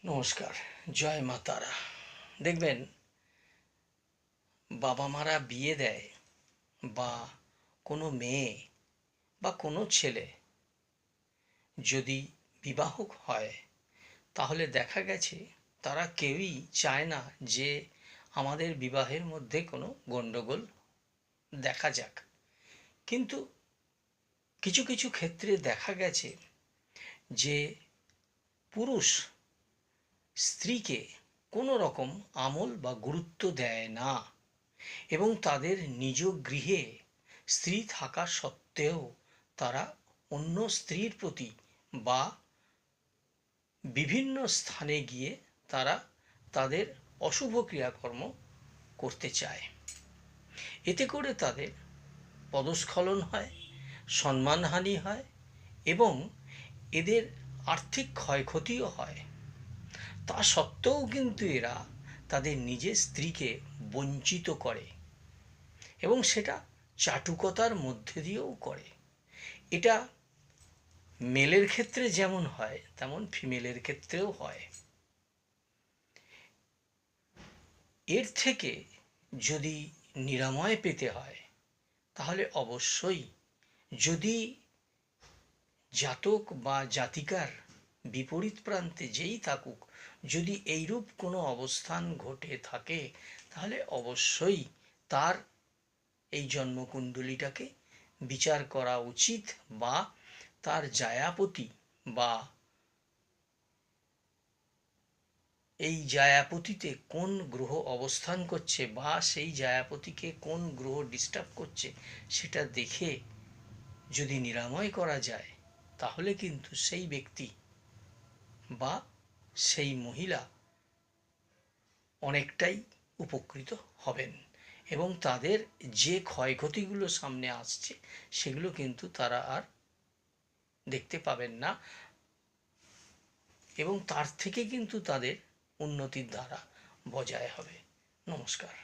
নমস্কার। জয় মা তারা। দেখবেন, বাবা মারা বিয়ে দেয় বা কোনো মেয়ে বা কোনো ছেলে যদি বিবাহ হয়, তাহলে দেখা গেছে তারা কেউই চায় না যে আমাদের বিবাহের মধ্যে কোনো গণ্ডগোল দেখা যাক। কিন্তু কিছু কিছু ক্ষেত্রে দেখা গেছে যে পুরুষ স্ত্রীকে কোনো রকম আমল বা গুরুত্ব দেয় না, এবং তাদের নিজ গৃহে স্ত্রী থাকা সত্ত্বেও তারা অন্য স্ত্রীর প্রতি বা বিভিন্ন স্থানে গিয়ে তারা তাদের অশুভ ক্রিয়াকর্ম করতে চায়। এতে করে তাদের পদস্খলন হয়, সম্মানহানি হয় এবং এদের আর্থিক ক্ষয়ক্ষতিও হয়। তা সত্ত্বেও কিন্তু এরা তাদের নিজের স্ত্রীকে বঞ্চিত করে, এবং সেটা চাটুকতার মধ্যে দিয়েও করে। এটা মেলের ক্ষেত্রে যেমন হয় তেমন ফিমেলের ক্ষেত্রেও হয়। এর থেকে যদি নিরাময় পেতে হয়, তাহলে অবশ্যই, যদি জাতক বা জাতিকার বিপরীত প্রান্তে যেই থাকুক, যদি এইরূপ কোনো অবস্থান ঘটে থাকে, তাহলে অবশ্যই তার এই জন্মকুণ্ডলীটাকে বিচার করা উচিত, বা তার জায়াপতি বা এই জায়াপতিতে কোন গ্রহ অবস্থান করছে বা সেই জায়াপতিকে কোন গ্রহ ডিস্টার্ব করছে, সেটা দেখে যদি নিরাময় করা যায়, তাহলে কিন্তু সেই ব্যক্তি বা সেই মহিলা অনেকটাই উপকৃত হবেন, এবং তাদের যে ক্ষয়ক্ষতিগুলো সামনে আসছে সেগুলো কিন্তু তারা আর দেখতে পাবেন না, এবং তার থেকে কিন্তু তাদের উন্নতির ধারা বজায় হবে। নমস্কার।